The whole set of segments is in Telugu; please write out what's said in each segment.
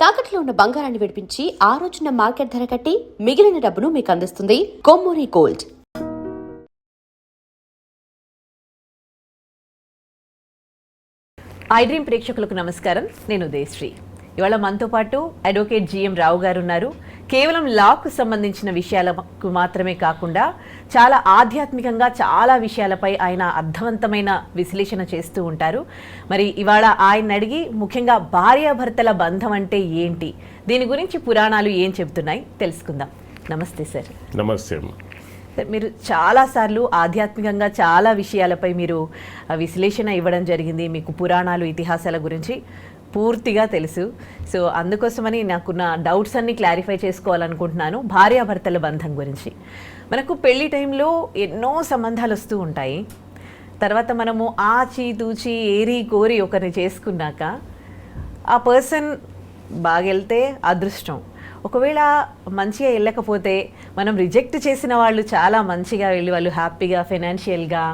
తాకట్లో ఉన్న బంగారాన్ని విడిపించి ఆ రోజున మార్కెట్ ధర కట్టి మిగిలిన డబ్బును మీకు అందిస్తుంది కొమ్మూరి గోల్డ్. ఐ డ్రీమ్ ప్రేక్షకులకు నమస్కారం. నేను ఉదయశ్రీ. ఇవాళ మనతో పాటు అడ్వకేట్ జిఎం రావు గారు ఉన్నారు. కేవలం లాకు సంబంధించిన విషయాలకు మాత్రమే కాకుండా చాలా ఆధ్యాత్మికంగా చాలా విషయాలపై ఆయన అర్థవంతమైన విశ్లేషణ చేస్తూ ఉంటారు. మరి ఇవాళ ఆయన అడిగి ముఖ్యంగా భార్యాభర్తల బంధం అంటే ఏంటి, దీని గురించి పురాణాలు ఏం చెబుతున్నాయి తెలుసుకుందాం. నమస్తే సార్. నమస్తే. మీరు చాలాసార్లు ఆధ్యాత్మికంగా చాలా విషయాలపై మీరు విశ్లేషణ ఇవ్వడం జరిగింది. మీకు పురాణాలు ఇతిహాసాల గురించి పూర్తిగా తెలుసు. సో అందుకోసమని నాకున్న డౌట్స్ అన్ని క్లారిఫై చేసుకోవాలనుకుంటున్నాను. భార్యాభర్తల బంధం గురించి మనకు పెళ్లి టైంలో ఎన్నో సంబంధాలు వస్తూ ఉంటాయి. తర్వాత మనము ఆచి తూచి ఏరి కోరి ఒకరిని చేసుకున్నాక ఆ పర్సన్ బాగెళ్తే అదృష్టం, ఒకవేళ మంచిగా వెళ్ళకపోతే మనం రిజెక్ట్ చేసిన వాళ్ళు చాలా మంచిగా వెళ్ళి వాళ్ళు హ్యాపీగా ఫైనాన్షియల్గా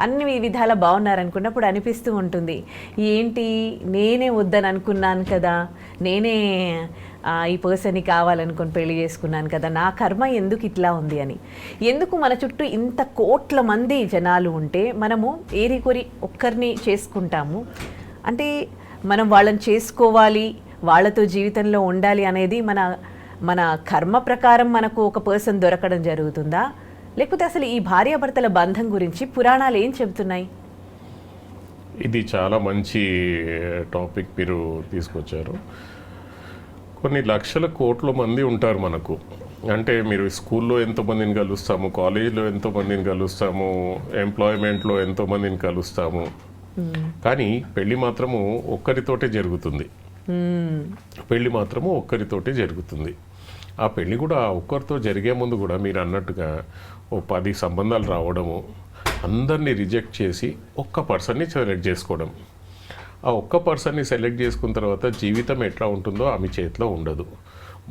అన్ని విధాల బాగున్నారనుకున్నప్పుడు అనిపిస్తూ ఉంటుంది, ఏంటి నేనే వద్దని అనుకున్నాను కదా, నేనే ఈ పర్సన్ని కావాలనుకొని పెళ్లి చేసుకున్నాను కదా, నా కర్మ ఎందుకు ఇట్లా ఉంది అని. ఎందుకు మన చుట్టూ ఇంత కోట్ల మంది జనాలు ఉంటే మనము ఏరికొరి ఒక్కరిని చేసుకుంటాము? అంటే మనం వాళ్ళని చేసుకోవాలి, వాళ్ళతో జీవితంలో ఉండాలి అనేది మన కర్మ ప్రకారం మనకు ఒక పర్సన్ దొరకడం జరుగుతుందా, లేకపోతే అసలు ఈ భార్యాభర్తల బంధం గురించి పురాణాలు ఏం చెబుతున్నాయి? ఇది చాలా మంచి టాపిక్ మీరు తీసుకొచ్చారు. కొన్ని లక్షల కోట్ల మంది ఉంటారు మనకు. అంటే మీరు స్కూల్లో ఎంతోమందిని కలుస్తాము, కాలేజీలో ఎంతోమందిని కలుస్తాము, ఎంప్లాయ్మెంట్లో ఎంతోమందిని కలుస్తాము. కానీ పెళ్ళి మాత్రము ఒక్కరితోటే జరుగుతుంది. పెళ్ళి మాత్రము ఒక్కరితోటే జరుగుతుంది. ఆ పెళ్ళి కూడా ఒక్కరితో జరిగే ముందు కూడా మీరు అన్నట్టుగా 10 సంబంధాలు రావడము, అందరినీ రిజెక్ట్ చేసి ఒక్క పర్సన్ని సెలెక్ట్ చేసుకోవడం. ఆ ఒక్క పర్సన్ని సెలెక్ట్ చేసుకున్న తర్వాత జీవితం ఎట్లా ఉంటుందో ఆమె చేతిలో ఉండదు.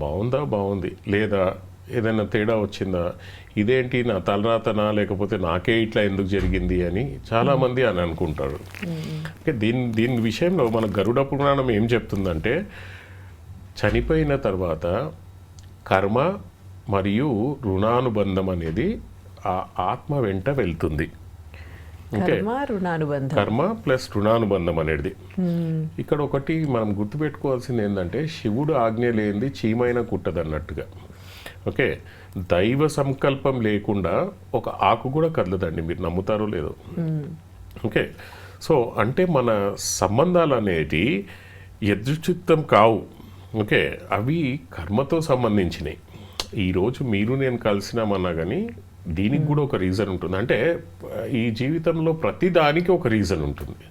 బాగుందా, బాగుంది, లేదా ఏదైనా తేడా వచ్చిందా, ఇదేంటి నా తలరాతనా, లేకపోతే నాకే ఇట్లా ఎందుకు జరిగింది అని చాలామంది అని అనుకుంటారు. దీని విషయంలో మన గరుడ పురాణం ఏం చెప్తుందంటే, చనిపోయిన తర్వాత కర్మ మరియు రుణానుబంధం అనేది ఆ ఆత్మ వెంట వెళ్తుంది. కర్మ ప్లస్ రుణానుబంధం అనేది. ఇక్కడ ఒకటి మనం గుర్తుపెట్టుకోవాల్సింది ఏంటంటే, శివుడు ఆజ్ఞ లేనిది చీమైన కుట్టదన్నట్టుగా. ఓకే, దైవ సంకల్పం లేకుండా ఒక ఆకు కూడా కదలదండి, మీరు నమ్ముతారో లేదో. ఓకే, సో అంటే మన సంబంధాలు అనేవి యదృచ్ఛిత్తం కావు. ఓకే, అవి కర్మతో సంబంధించినవి. ఈరోజు మీరు నేను కలిసినామన్నా కానీ దీనికి కూడా ఒక రీజన్ ఉంటుంది. అంటే ఈ జీవితంలో ప్రతి దానికి ఒక రీజన్ ఉంటుంది.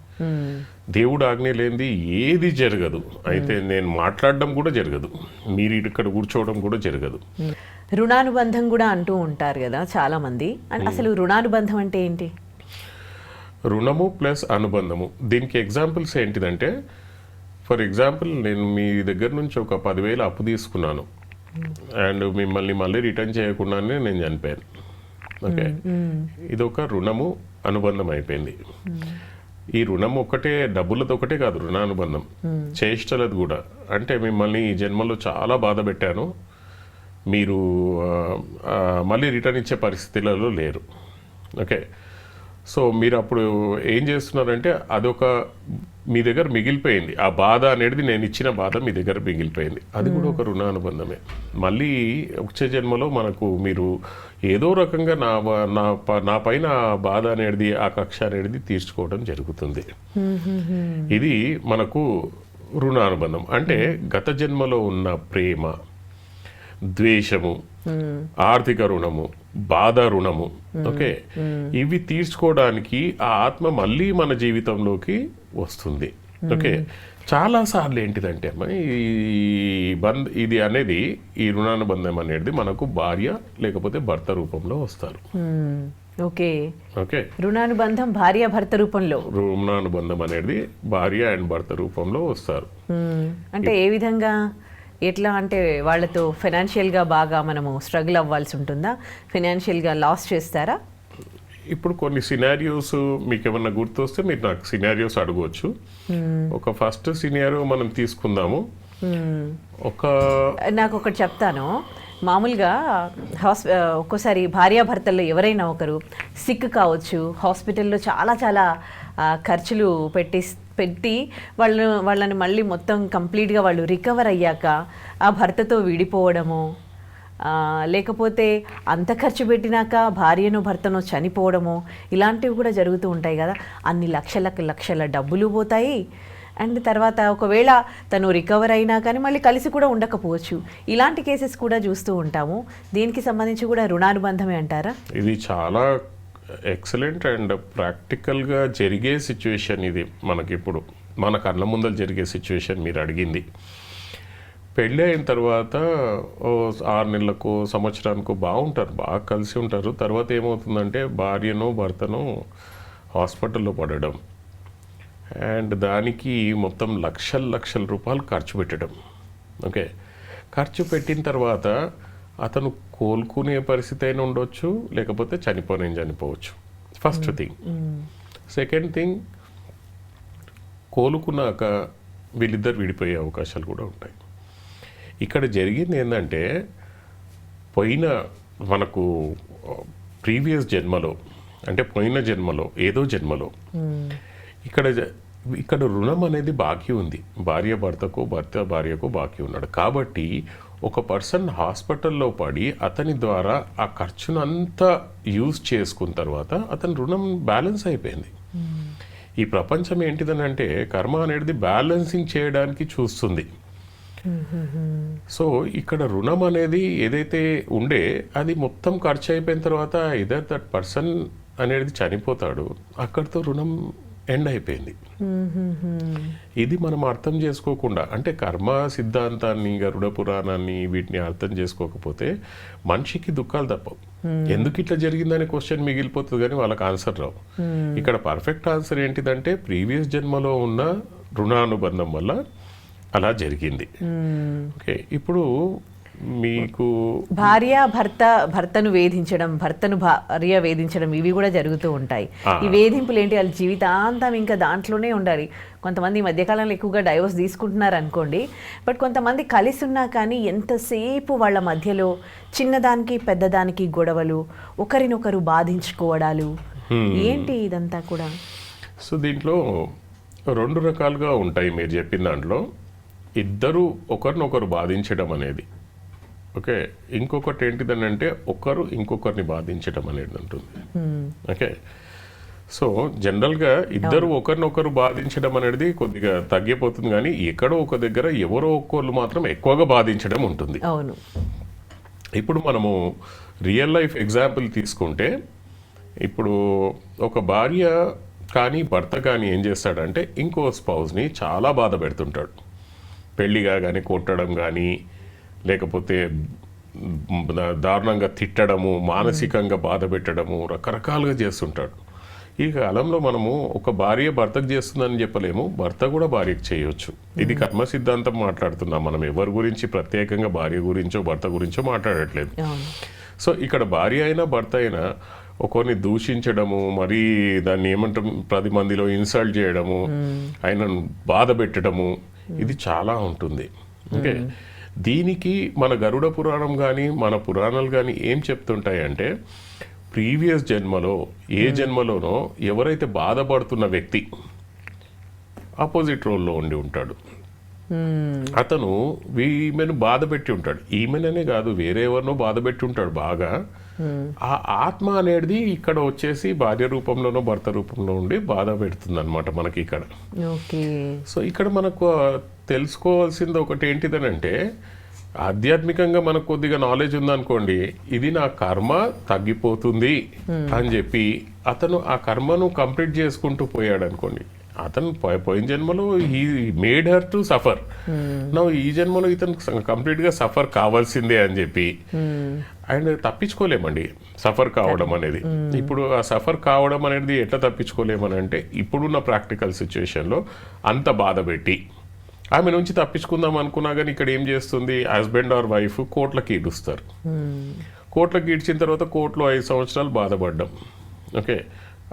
దేవుడు ఆజ్ఞ లేనిది ఏది జరగదు. అయితే నేను మాట్లాడడం కూడా జరగదు, మీరు ఇక్కడ కూర్చోవడం కూడా జరగదు. రుణానుబంధం కూడా అంటూ ఉంటారు కదా చాలా మంది. అసలు రుణానుబంధం అంటే ఏంటి? రుణము ప్లస్ అనుబంధము. దీనికి ఎగ్జాంపుల్స్ ఏంటిదంటే, ఫర్ ఎగ్జాంపుల్ నేను మీ దగ్గర నుంచి ఒక 10,000 అప్పు తీసుకున్నాను అండ్ మిమ్మల్ని మళ్ళీ రిటర్న్ చేయకుండానే నేను చనిపోయాను. ఓకే, ఇదొక రుణము అనుబంధం అయిపోయింది. ఈ రుణం ఒకటే, డబ్బులతో ఒకటే కాదు, రుణానుబంధం చేష్టలది కూడా. అంటే మిమ్మల్ని ఈ జన్మలో చాలా బాధ పెట్టాను, మీరు మళ్ళీ రిటర్న్ ఇచ్చే పరిస్థితులలో లేరు. ఓకే, సో మీరు అప్పుడు ఏం చేస్తున్నారంటే, అదొక మీ దగ్గర మిగిలిపోయింది. ఆ బాధ అనేది, నేను ఇచ్చిన బాధ మీ దగ్గర మిగిలిపోయింది. అది కూడా ఒక రుణానుబంధమే. మళ్ళీ వచ్చే జన్మలో మనకు మీరు ఏదో రకంగా నా పైన బాధ అనేది, ఆ కక్ష అనేది తీర్చుకోవడం జరుగుతుంది. ఇది మనకు రుణానుబంధం. అంటే గత జన్మలో ఉన్న ప్రేమ, ద్వేషము, ఆర్థిక రుణము, బాధ రుణము, ఓకే, ఇవి తీర్చుకోవడానికి ఆ ఆత్మ మళ్ళీ మన జీవితంలోకి వస్తుంది. ఓకే, చాలా సార్లు ఏంటిదంటే ఇది అనేది, ఈ రుణానుబంధం అనేది మనకు భార్య లేకపోతే భర్త రూపంలో వస్తారు. ఓకే ఓకే, రుణానుబంధం భార్య భర్త రూపంలో, రుణానుబంధం అనేది భార్య అండ్ భర్త రూపంలో వస్తారు. అంటే ఏ విధంగా, ఎట్లా అంటే వాళ్ళతో ఫైనాన్షియల్గా బాగా మనము స్ట్రగుల్ అవ్వాల్సి ఉంటుందా, ఫైనాన్షియల్గా లాస్ చేస్తారా? ఇప్పుడు కొన్ని సినారియోస్ మీకు ఏమన్నా గుర్తొస్తే మీరు నాకు సినారియోస్ అడగవచ్చు. ఒక ఫస్ట్ సినారియో మనం తీసుకుందాము. ఒక నాకు ఒకటి చెప్తాను. మామూలుగా ఒక్కోసారి భార్యాభర్తల్లో ఎవరైనా ఒకరు సిక్ కావచ్చు, హాస్పిటల్లో చాలా చాలా ఖర్చులు పెట్టి వాళ్ళని మళ్ళీ మొత్తం కంప్లీట్గా వాళ్ళు రికవర్ అయ్యాక ఆ భర్తతో విడిపోవడము, లేకపోతే అంత ఖర్చు పెట్టినాక భార్యను భర్తను చనిపోవడము, ఇలాంటివి కూడా జరుగుతూ ఉంటాయి కదా. అన్ని లక్షల డబ్బులు పోతాయి. అండ్ తర్వాత ఒకవేళ తను రికవర్ అయినా కానీ మళ్ళీ కలిసి కూడా ఉండకపోవచ్చు. ఇలాంటి కేసెస్ కూడా చూస్తూ ఉంటాము. దీనికి సంబంధించి కూడా రుణానుబంధమే అంటారా? ఇది చాలా ఎక్సలెంట్ అండ్ ప్రాక్టికల్గా జరిగే సిచ్యువేషన్. ఇది మనకిప్పుడు మన కళ్ళ ముందర జరిగే సిచ్యువేషన్ మీరు అడిగింది. పెళ్ళి అయిన తర్వాత 6 నెలలకు సంవత్సరానికి బాగుంటారు, బాగా కలిసి ఉంటారు. తర్వాత ఏమవుతుందంటే భార్యను భర్తను హాస్పిటల్లో పడడం అండ్ దానికి మొత్తం లక్షల రూపాయలు ఖర్చు పెట్టడం. ఓకే, ఖర్చు పెట్టిన తర్వాత అతను కోలుకునే పరిస్థితి అయినా ఉండొచ్చు, లేకపోతే చనిపోవచ్చు. First thing. సెకండ్ థింగ్, కోలుకున్నాక వీళ్ళిద్దరు విడిపోయే అవకాశాలు కూడా ఉంటాయి. ఇక్కడ జరిగింది ఏంటంటే మనకు ప్రీవియస్ జన్మలో, అంటే పోయిన జన్మలో, ఏదో జన్మలో ఇక్కడ రుణం అనేది బాకీ ఉంది. భార్య భర్తకు, భర్త భార్యకు బాకీ ఉన్నాడు. కాబట్టి ఒక పర్సన్ హాస్పిటల్లో పడి అతని ద్వారా ఆ ఖర్చును అంతా యూజ్ చేసుకున్న తర్వాత అతని రుణం బ్యాలెన్స్ అయిపోయింది. ఈ ప్రపంచం ఏంటిదని అంటే కర్మ అనేది బ్యాలెన్సింగ్ చేయడానికి చూస్తుంది. సో ఇక్కడ రుణం అనేది ఏదైతే ఉండే అది మొత్తం ఖర్చు అయిపోయిన తర్వాత ఇదర్ దట్ పర్సన్ అనేది చనిపోతాడు, అక్కడితో రుణం ఎండ్ అయిపోయింది. ఇది మనం అర్థం చేసుకోకుండా, అంటే కర్మ సిద్ధాంతాన్ని, గరుడ పురాణాన్ని, వీటిని అర్థం చేసుకోకపోతే మనిషికి దుఃఖాలు తప్పవు. ఎందుకు ఇట్లా జరిగిందనే క్వశ్చన్ మిగిలిపోతుంది కానీ వాళ్ళకి ఆన్సర్ రావు. ఇక్కడ పర్ఫెక్ట్ ఆన్సర్ ఏంటిదంటే ప్రీవియస్ జన్మలో ఉన్న రుణానుబంధం వల్ల అలా జరిగింది. ఓకే, ఇప్పుడు మీకు భర్తను వేధించడం, భర్తను భార్య వేధించడం, ఇవి కూడా జరుగుతూ ఉంటాయి. ఈ వేధింపులు ఏంటి, వాళ్ళ జీవితాంతం ఇంకా దాంట్లోనే ఉండాలి. కొంతమంది ఈ మధ్యకాలంలో ఎక్కువగా డైవోర్స్ తీసుకుంటున్నారు అనుకోండి, బట్ కొంతమంది కలిసి ఉన్నా కానీ ఎంతసేపు వాళ్ళ మధ్యలో చిన్నదానికి పెద్దదానికి గొడవలు, ఒకరినొకరు బాధించుకోవడాలు, ఏంటి ఇదంతా కూడా? సో దీంట్లో 2 రకాలుగా ఉంటాయి. మీరు చెప్పిన దాంట్లో ఇద్దరు ఒకరినొకరు బాధించడం అనేది, ఓకే. ఇంకొకటి ఏంటిదని అంటే ఒకరు ఇంకొకరిని బాధించడం అనేది ఉంటుంది. ఓకే, సో జనరల్గా ఇద్దరు ఒకరినొకరు బాధించడం అనేది కొద్దిగా తగ్గిపోతుంది, కానీ ఎక్కడో ఒక దగ్గర ఎవరో ఒక్కరు మాత్రం ఎక్కువగా బాధించడం ఉంటుంది. అవును. ఇప్పుడు మనము రియల్ లైఫ్ ఎగ్జాంపుల్ తీసుకుంటే, ఇప్పుడు ఒక భార్య కానీ భర్త కానీ ఏం చేస్తాడంటే ఇంకో స్పౌస్ని చాలా బాధ పెడుతుంటాడు. పెళ్ళిగా కానీ కొట్టడం కానీ, లేకపోతే దారుణంగా తిట్టడము, మానసికంగా బాధ పెట్టడము, రకరకాలుగా చేస్తుంటాడు. ఈ కాలంలో మనము ఒక భార్య భర్తకు చేస్తుందని చెప్పలేము, భర్త కూడా భార్యకు చేయొచ్చు. ఇది కర్మ సిద్ధాంతం మాట్లాడుతున్నాం మనం, ఎవరి గురించి ప్రత్యేకంగా భార్య గురించో భర్త గురించో మాట్లాడట్లేదు. సో ఇక్కడ భార్య అయినా భర్త అయినా ఒకరిని దూషించడము, మరీ దాన్ని ఏమంటాం 10 మందిలో ఇన్సల్ట్ చేయడము, ఆయనను బాధ పెట్టడము, ఇది చాలా ఉంటుంది. ఓకే, దీనికి మన గరుడ పురాణం కానీ మన పురాణాలు కానీ ఏం చెప్తుంటాయంటే ప్రీవియస్ జన్మలో ఏ జన్మలోనో ఎవరైతే బాధపడుతున్న వ్యక్తి ఆపోజిట్ రోల్లో ఉండి ఉంటాడు, అతను ఈమెను బాధ పెట్టి ఉంటాడు. ఈమెననే కాదు, వేరే ఎవరినో బాధ పెట్టి ఉంటాడు బాగా. ఆ ఆత్మ అనేది ఇక్కడ వచ్చేసి భార్య రూపంలోనో భర్త రూపంలో ఉండి బాధ పెడుతుంది అనమాట మనకి ఇక్కడ. సో ఇక్కడ మనకు తెలుసుకోవాల్సింది ఒకటి ఏంటిదనంటే, ఆధ్యాత్మికంగా మనకు కొద్దిగా నాలెడ్జ్ ఉందనుకోండి, ఇది నా కర్మ తగ్గిపోతుంది అని చెప్పి అతను ఆ కర్మను కంప్లీట్ చేసుకుంటూ పోయాడు అనుకోండి, అతను పోయిన జన్మలో he made her to suffer, నా ఈ జన్మలో ఇతను కంప్లీట్గా సఫర్ కావాల్సిందే అని చెప్పి, అండ్ తప్పించుకోలేమండి సఫర్ కావడం అనేది. ఇప్పుడు ఆ సఫర్ కావడం అనేది ఎట్లా తప్పించుకోలేమని అంటే, ఇప్పుడున్న ప్రాక్టికల్ సిచ్యువేషన్లో అంత బాధ పెట్టి ఆమె నుంచి తప్పించుకుందాం అనుకున్నా కానీ ఇక్కడ ఏం చేస్తుంది, హస్బెండ్ ఆర్ వైఫ్ కోర్టులకు ఈడుస్తారు. కోర్టులకు ఈడ్చిన తర్వాత కోర్టులో 5 సంవత్సరాలు బాధపడ్డాం. ఓకే,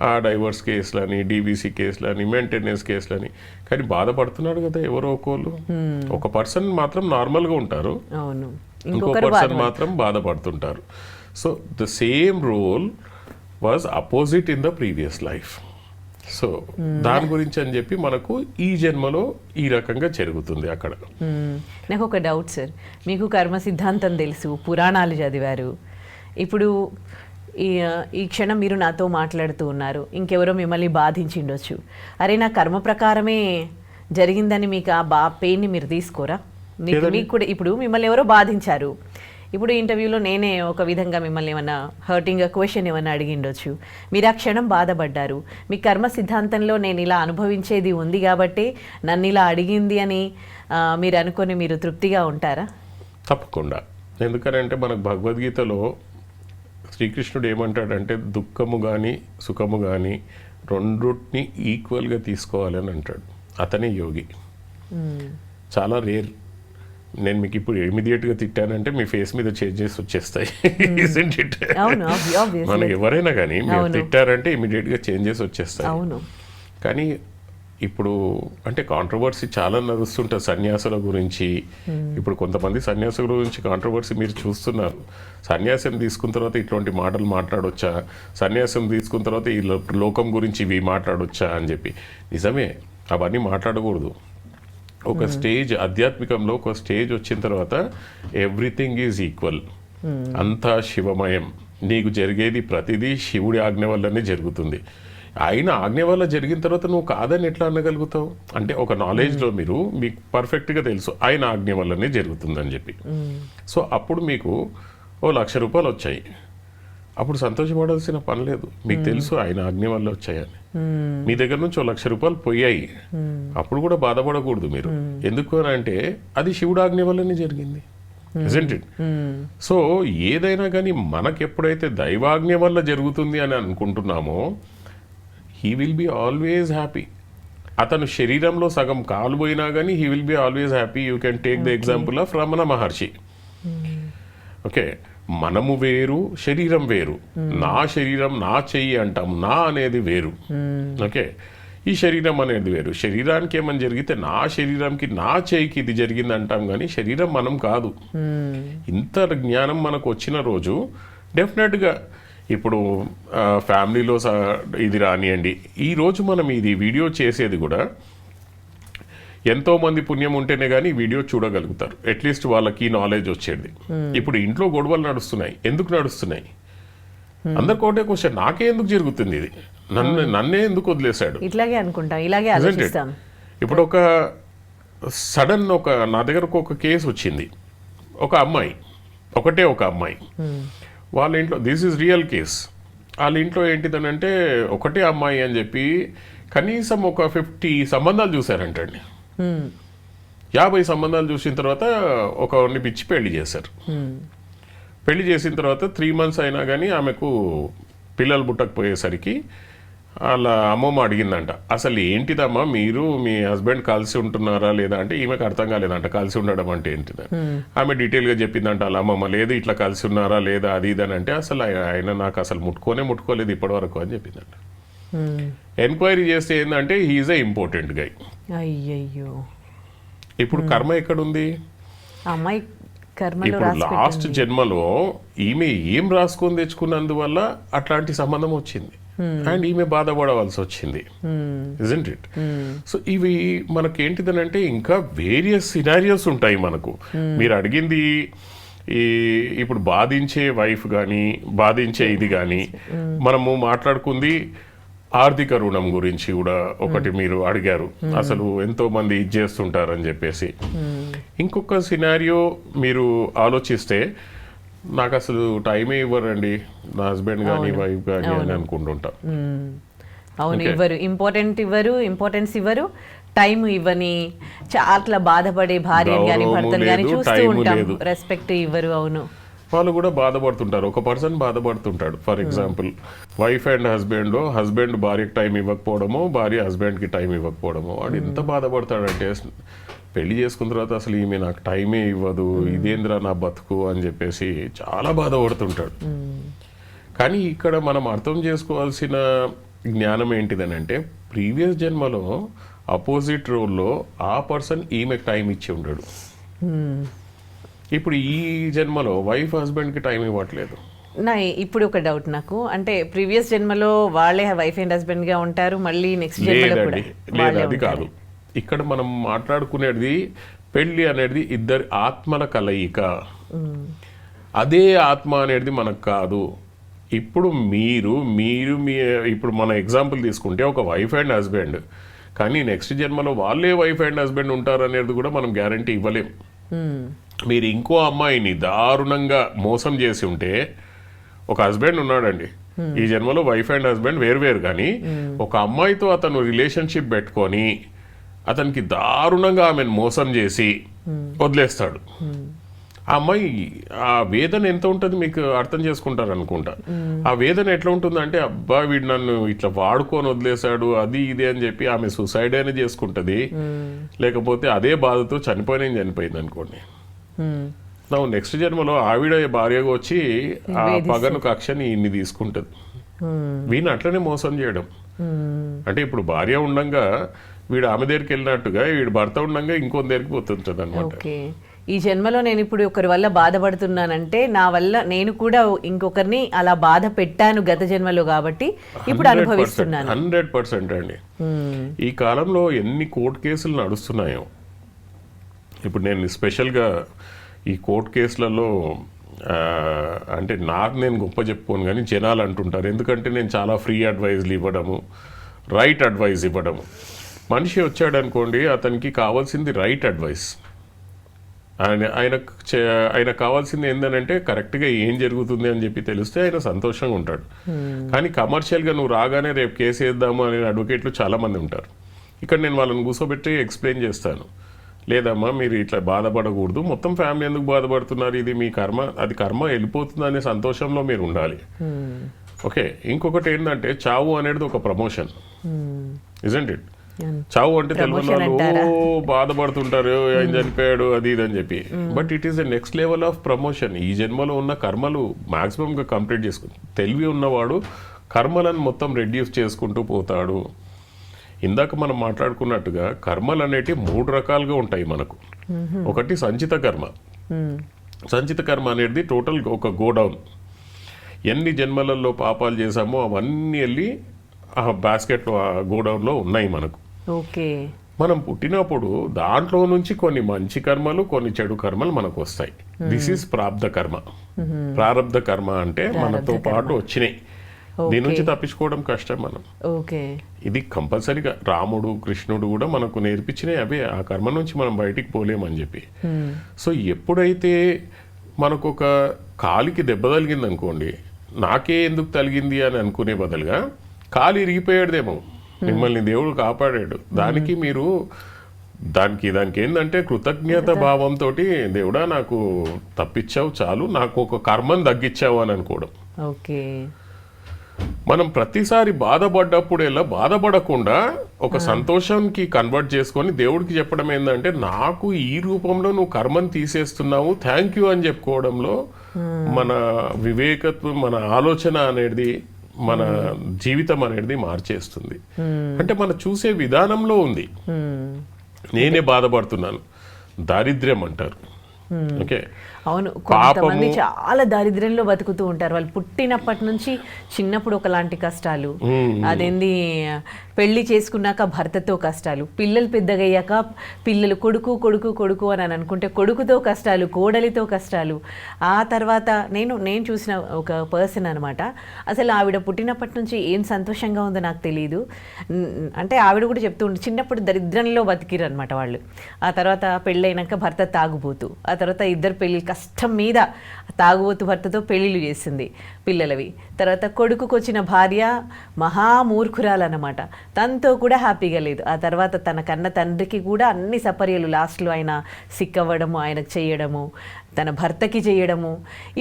ఆ డైవర్స్ కేసులని, డీబీసీ కేసులని, మెయింటెనెన్స్ కేసులని. కానీ బాధపడుతున్నాడు కదా ఎవరో ఒకళ్ళు. ఒక పర్సన్ మాత్రం నార్మల్గా ఉంటారు, అవును, ఇంకో పర్సన్ మాత్రం బాధపడుతుంటారు. So the same role was opposite in the previous life. So దాని గురించి అని చెప్పి మనకు ఈ జన్మలో ఈ రకంగా జరుగుతుంది అక్కడ. నాకు ఒక డౌట్ సార్, మీకు కర్మ సిద్ధాంతం తెలుసు, పురాణాలు చదివారు, ఇప్పుడు ఈ క్షణం మీరు నాతో మాట్లాడుతూ ఉన్నారు, ఇంకెవరో మిమ్మల్ని బాధించిండొచ్చు, అరే నా కర్మ ప్రకారమే జరిగిందని మీకు ఆ పెయిన్ని మీరు తీసుకోరా? మీకు కూడా ఇప్పుడు మిమ్మల్ని ఎవరో బాధించారు, ఇప్పుడు ఇంటర్వ్యూలో నేనే ఒక విధంగా మిమ్మల్ని ఏమన్నా హర్టింగ్ క్వశ్చన్ ఏమన్నా అడిగిండొచ్చు, మీరు ఆ క్షణం బాధపడ్డారు, మీ కర్మ సిద్ధాంతంలో నేను ఇలా అనుభవించేది ఉంది కాబట్టి నన్ను ఇలా అడిగింది అని మీరు అనుకొని మీరు తృప్తిగా ఉంటారా? తప్పకుండా. ఎందుకనంటే మనకు భగవద్గీతలో శ్రీకృష్ణుడు ఏమంటాడంటే దుఃఖము కానీ సుఖము కానీ రెండుని ఈక్వల్గా తీసుకోవాలని అంటాడు. అతనే యోగి. చాలా రేర్. నేను మీకు ఇప్పుడు ఇమీడియట్గా తిట్టానంటే మీ ఫేస్ మీద చేంజెస్ వచ్చేస్తాయి. మనకి ఎవరైనా కానీ మీరు తిట్టారంటే ఇమీడియట్గా చేంజెస్ వచ్చేస్తాయి. కానీ ఇప్పుడు అంటే కాంట్రవర్సీ చాలా నడుస్తుంటుంది సన్యాసుల గురించి. ఇప్పుడు కొంతమంది సన్యాసుల గురించి కాంట్రవర్సీ మీరు చూస్తున్నారు. సన్యాసం తీసుకున్న తర్వాత ఇట్లాంటి మాటలు మాట్లాడొచ్చా, సన్యాసం తీసుకున్న తర్వాత ఈ లోకం గురించి ఇవి మాట్లాడొచ్చా అని చెప్పి. నిజమే, అవన్నీ మాట్లాడకూడదు. ఒక స్టేజ్, ఆధ్యాత్మికంలో ఒక స్టేజ్ వచ్చిన తర్వాత ఎవ్రీథింగ్ ఈజ్ ఈక్వల్, అంతా శివమయం, నీకు జరిగేది ప్రతిదీ శివుడి ఆజ్ఞ వల్లనే జరుగుతుంది. ఆయన ఆజ్ఞ వల్ల జరిగిన తర్వాత నువ్వు కాదని ఎట్లా అనగలుగుతావు? అంటే ఒక నాలెడ్జ్లో మీకు పర్ఫెక్ట్గా తెలుసు ఆయన ఆజ్ఞ వల్లనే జరుగుతుందని చెప్పి. సో అప్పుడు మీకు ₹1,00,000 వచ్చాయి, అప్పుడు సంతోషపడాల్సిన పని లేదు. మీకు తెలుసు ఆయన ఆజ్ఞ వల్ల వచ్చాయని. మీ దగ్గర నుంచి ₹1,00,000 పోయాయి, అప్పుడు కూడా బాధపడకూడదు మీరు. ఎందుకు అని అంటే అది శివుడు ఆజ్ఞ వల్లనే జరిగింది. isn't it? సో ఏదైనా కానీ మనకు ఎప్పుడైతే దైవాజ్ఞ వల్ల జరుగుతుంది అని అనుకుంటున్నామో he will be always happy. అతను శరీరంలో సగం కాలు పోయినా కానీ he will be always happy. You can take the example of Ramana Maharshi. Okay, మనము వేరు, శరీరం వేరు. నా శరీరం నా చెయ్యి అంటాం, నా అనేది వేరు. ఓకే, ఈ శరీరం అనేది వేరు. శరీరానికి ఏమని జరిగితే నా శరీరంకి నా చేయికి ఇది జరిగింది అంటాం, కానీ శరీరం మనం కాదు. ఇంత జ్ఞానం మనకు వచ్చిన రోజు డెఫినెట్గా ఇప్పుడు ఫ్యామిలీలో ఇది రానియండి, ఈరోజు మనం ఇది వీడియో చేసేది కూడా ఎంతోమంది పుణ్యం ఉంటేనే కానీ వీడియో చూడగలుగుతారు. అట్లీస్ట్ వాళ్ళకి నాలెడ్జ్ వచ్చేది. ఇప్పుడు ఇంట్లో గొడవలు నడుస్తున్నాయి, ఎందుకు నడుస్తున్నాయి? అందరికి ఒకటే క్వశ్చన్, నాకే ఎందుకు జరుగుతుంది ఇది, నన్నే ఎందుకు వదిలేశాడు? ఇట్లాగే అనుకుంటాం, ఇలాగే ఆలోచిస్తాం. ఇప్పుడు ఒక సడన్ నా దగ్గరకు ఒక కేసు వచ్చింది. ఒక అమ్మాయి, ఒకటే ఒక అమ్మాయి, వాళ్ళ ఇంట్లో, దిస్ ఈజ్ రియల్ కేస్, వాళ్ళ ఇంట్లో ఏంటిదనంటే ఒకటే అమ్మాయి అని చెప్పి కనీసం ఒక 50 సంబంధాలు చూశారంటండి. 50 సంబంధాలు చూసిన తర్వాత ఒకరిని పిచ్చి పెళ్లి చేశారు. పెళ్లి చేసిన తర్వాత 3 months అయినా కానీ ఆమెకు పిల్లలు పుట్టకపోయేసరికి వాళ్ళ అమ్మమ్మ అడిగిందంట, అసలు ఏంటిదమ్మా మీరు మీ హస్బెండ్ కలిసి ఉంటున్నారా లేదా అంటే ఈమెకు అర్థం కాలేదంట కలిసి ఉండడం అంటే ఏంటిదని. ఆమె డీటెయిల్గా చెప్పిందంట వాళ్ళ అమ్మమ్మ, లేదు ఇట్లా కలిసి ఉన్నారా లేదా అది ఇదని అంటే అసలు ఆయన నాకు అసలు ముట్టుకోలేదు ఇప్పటి వరకు అని చెప్పిందంట. ఎంక్వైరీ చేస్తే ఏంటంటే హీఈస్ ఏ ఇంపార్టెంట్ గై. అయ్యయ్యో, ఇప్పుడు కర్మ ఎక్కడుంది? అమ్మాయి ఇప్పుడు లాస్ట్ జన్మలో ఈమె ఏం రాసుకొని తెచ్చుకున్నందువల్ల అట్లాంటి సంబంధం వచ్చింది అండ్ ఈమె బాధపడవలసి వచ్చింది. isn't it? సో ఇవి మనకేంటిదనంటే ఇంకా వేరియస్ సినారియోస్ ఉంటాయి మనకు. మీరు అడిగింది ఇప్పుడు బాధించే వైఫ్ కానీ బాధించే ఇది కానీ, మనము మాట్లాడుకుంది ఆర్థిక రుణం గురించి కూడా ఒకటి మీరు అడిగారు, అసలు ఎంతో మంది ఇది చేస్తుంటారని చెప్పేసి. ఇంకొక సినారియో మీరు ఆలోచిస్తే, నాకు అసలు టైమే ఇవ్వరండి నా హస్బెండ్ కానీ వైఫ్ కానీ అని అనుకుంటుంటా. అవును, ఇవ్వరు, ఇంపార్టెన్స్ ఇవ్వరు, టైం ఇవ్వని చాలా బాధపడే భార్యని కానీ భర్తను కానీ చూస్తూ ఉంటాం, రెస్పెక్ట్ ఇవ్వరు. అవును, వాళ్ళు కూడా బాధపడుతుంటారు. ఒక పర్సన్ బాధపడుతుంటాడు, for example wife and husband భార్యకి టైం ఇవ్వకపోవడమో, భార్య హస్బెండ్కి టైం ఇవ్వకపోవడమో. వాడు ఎంత బాధపడతాడంటే పెళ్లి చేసుకున్న తర్వాత అసలు ఈమె నాకు టైమే ఇవ్వదు, ఇదేంద్రా నా బతుకు అని చెప్పేసి చాలా బాధపడుతుంటాడు. కానీ ఇక్కడ మనం అర్థం చేసుకోవాల్సిన జ్ఞానం ఏంటిదని అంటే ప్రీవియస్ జన్మలో అపోజిట్ రోల్లో ఆ పర్సన్ ఈమెకు టైం ఇచ్చి ఉండడు. ఇప్పుడు ఈ జన్మలో వైఫ్ హస్బెండ్కి టైం ఇవ్వట్లేదు. ఇప్పుడు ఒక డౌట్ నాకు, అంటే ప్రీవియస్ జన్మలో వాళ్ళే వైఫ్ అండ్ హస్బెండ్ గా ఉంటారు, మళ్ళీ నెక్స్ట్ జన్మలో కూడా లేదు, వాళ్ళే అది కాదు. ఇక్కడ మనం మాట్లాడుకునేది పెళ్లి అనేది ఇద్దరి ఆత్మల కలయిక. అదే ఆత్మ అనేది మనకు కాదు. ఇప్పుడు మీరు మీరు మీ ఇప్పుడు మన ఎగ్జాంపుల్ తీసుకుంటే ఒక వైఫ్ అండ్ హస్బెండ్, కానీ నెక్స్ట్ జన్మలో వాళ్ళే వైఫ్ అండ్ హస్బెండ్ ఉంటారు అనేది కూడా మనం గ్యారంటీ ఇవ్వలేం. మీరు ఇంకో అమ్మాయిని దారుణంగా మోసం చేసి ఉంటే, ఒక హస్బెండ్ ఉన్నాడండి, ఈ జన్మలో వైఫ్ అండ్ హస్బెండ్ వేరు కానీ ఒక అమ్మాయితో అతను రిలేషన్షిప్ పెట్టుకొని అతనికి దారుణంగా ఆమెను మోసం చేసి వదిలేస్తాడు. ఆ అమ్మాయి ఆ వేదన ఎంత ఉంటుంది మీకు అర్థం చేసుకుంటారు అనుకుంటా. ఆ వేదన ఎట్లా ఉంటుందంటే, అబ్బా వీడు నన్ను ఇట్లా వాడుకొని వదిలేశాడు అది ఇది అని చెప్పి ఆమె సూసైడ్ అయినా చేసుకుంటది, లేకపోతే అదే బాధతో చనిపోయింది అనుకోండి. నా నెక్స్ట్ జన్మలో ఆవిడ భార్యగా వచ్చి ఆ పగను కక్షని ఇన్ని తీసుకుంటది. వీడిని అట్లనే మోసం చేయడం. అంటే ఇప్పుడు భార్య ఉండంగా వీడు ఆమె దగ్గరికి వెళ్ళినట్టుగా వీడు భర్త ఉండంగా ఇంకో దగ్గరికి పోతుంటది అనమాట. ఈ జన్మలో నేను ఇప్పుడు ఒకరి వల్ల బాధపడుతున్నానంటే నా వల్ల నేను కూడా ఇంకొకరిని అలా బాధ పెట్టాను గత జన్మలో, కాబట్టి ఇప్పుడు అనుభవిస్తున్నాను. 100% అండి. ఈ కాలంలో ఎన్ని కోర్టు కేసులు నడుస్తున్నాయో, ఇప్పుడు నేను స్పెషల్గా ఈ కోర్టు కేసులలో అంటే నాకు నేను గొప్ప చెప్పుకోను కానీ జనాలు అంటుంటారు, ఎందుకంటే నేను చాలా ఫ్రీ అడ్వైజ్లు ఇవ్వడము, రైట్ అడ్వైజ్ ఇవ్వడము. మనిషి వచ్చాడు అనుకోండి, అతనికి కావాల్సింది రైట్ అడ్వైస్. ఆయన కావాల్సింది ఏంటంటే కరెక్ట్గా ఏం జరుగుతుంది అని చెప్పి తెలిస్తే ఆయన సంతోషంగా ఉంటాడు. కానీ కమర్షియల్గా నువ్వు రాగానే రేపు కేసు వేద్దాము అనే అడ్వకేట్లు చాలామంది ఉంటారు. ఇక్కడ నేను వాళ్ళని కూర్చోబెట్టి ఎక్స్ప్లెయిన్ చేస్తాను, లేదమ్మా మీరు ఇట్లా బాధపడకూడదు, మొత్తం ఫ్యామిలీ ఎందుకు బాధపడుతున్నారు, ఇది మీ కర్మ, అది కర్మ వెళ్ళిపోతుంది అనే సంతోషంలో మీరు ఉండాలి. ఓకే, ఇంకొకటి ఏంటంటే చావు అనేది ఒక ప్రమోషన్, ఇజంట్ ఇట్? చావు అంటే తెలియని వాళ్ళు బాధపడుతుంటారు, ఆయన చనిపోయాడు అది ఇది అని చెప్పి, but it is the next level of promotion. ఈ జన్మలో ఉన్న కర్మలు మాక్సిమంగా కంప్లీట్ చేసుకుంటారు. తెలివి ఉన్నవాడు కర్మలను మొత్తం రెడ్యూస్ చేసుకుంటూ పోతాడు. ఇందాక మనం మాట్లాడుకున్నట్టుగా కర్మలు అనేటివి 3 రకాలుగా ఉంటాయి మనకు. ఒకటి సంచిత కర్మ. సంచిత కర్మ అనేది టోటల్ ఒక గోడౌన్. ఎన్ని జన్మలలో పాపాలు చేశామో అవన్నీ వెళ్ళి ఆ బాస్కెట్లో, ఆ గోడౌన్లో ఉన్నాయి మనకు. ఓకే, మనం పుట్టినప్పుడు దాంట్లో నుంచి కొన్ని మంచి కర్మలు, కొన్ని చెడు కర్మలు మనకు వస్తాయి. దిస్ ఈజ్ ప్రారబ్ధ కర్మ. ప్రారబ్ధ కర్మ అంటే మనతో పాటు వచ్చినాయి, దీని నుంచి తప్పించుకోవడం కష్టం మనం. ఓకే, ఇది కంపల్సరీగా రాముడు కృష్ణుడు కూడా మనకు నేర్పించినాయి అవే. ఆ కర్మ నుంచి మనం బయటికి పోలేమని చెప్పి. సో ఎప్పుడైతే మనకు ఒక కాలికి దెబ్బ తగిలింది అనుకోండి, నాకే ఎందుకు తగిలింది అని అనుకునే బదులుగా కాలు ఇరిగిపోయాడేమో, మిమ్మల్ని దేవుడు కాపాడాడు, దానికి మీరు దానికి ఏంటంటే కృతజ్ఞత భావంతో దేవుడా నాకు తప్పించావు చాలు, నాకు ఒక కర్మను తగ్గించావు అని అనుకోవడం. ఓకే, మనం ప్రతిసారి బాధపడ్డప్పుడేలా బాధపడకుండా ఒక సంతోషానికి కన్వర్ట్ చేసుకొని దేవుడికి చెప్పడం ఏంటంటే, నాకు ఈ రూపంలో నువ్వు కర్మను తీసేస్తున్నావు, థ్యాంక్ యూ అని చెప్పుకోవడంలో మన వివేకత్వం, మన ఆలోచన అనేది, మన జీవితం అనేది మార్చేస్తుంది. అంటే మనం చూసే విధానంలో ఉంది. నేనే బాధపడుతున్నాను, దారిద్ర్యం అంటారు. ఓకే, అవును, కొంతమంది చాలా దారిద్ర్యంలో బతుకుతూ ఉంటారు. వాళ్ళు పుట్టినప్పటి నుంచి చిన్నప్పుడు ఒకలాంటి కష్టాలు, అదేంది పెళ్లి చేసుకున్నాక భర్తతో కష్టాలు, పిల్లలు పెద్దగయ్యాక పిల్లలు కొడుకు కొడుకు కొడుకు అని అనుకుంటే కొడుకుతో కష్టాలు, కోడలితో కష్టాలు. ఆ తర్వాత నేను చూసిన ఒక పర్సన్ అనమాట, అసలు ఆవిడ పుట్టినప్పటి నుంచి ఏం సంతోషంగా ఉందో నాకు తెలియదు. అంటే ఆవిడ కూడా చెప్తూ ఉంటుంది, చిన్నప్పుడు దరిద్రంలో బతికిరు అనమాట వాళ్ళు. ఆ తర్వాత పెళ్ళైనాక భర్త తాగుబోతు, ఆ తర్వాత ఇద్దరు పెళ్ళి కష్టం మీద తాగుబోతు భర్తతో పెళ్ళిళ్ళు చేసింది పిల్లలవి. తర్వాత కొడుకుకు వచ్చిన భార్య మహామూర్ఖురాలన్నమాట, తనతో కూడా హ్యాపీగా లేదు. ఆ తర్వాత తన కన్న తండ్రికి కూడా అన్ని సపర్యలు, లాస్ట్లో ఆయన సిక్ అవ్వడము, ఆయనకు చేయడము, తన భర్తకి చేయడము,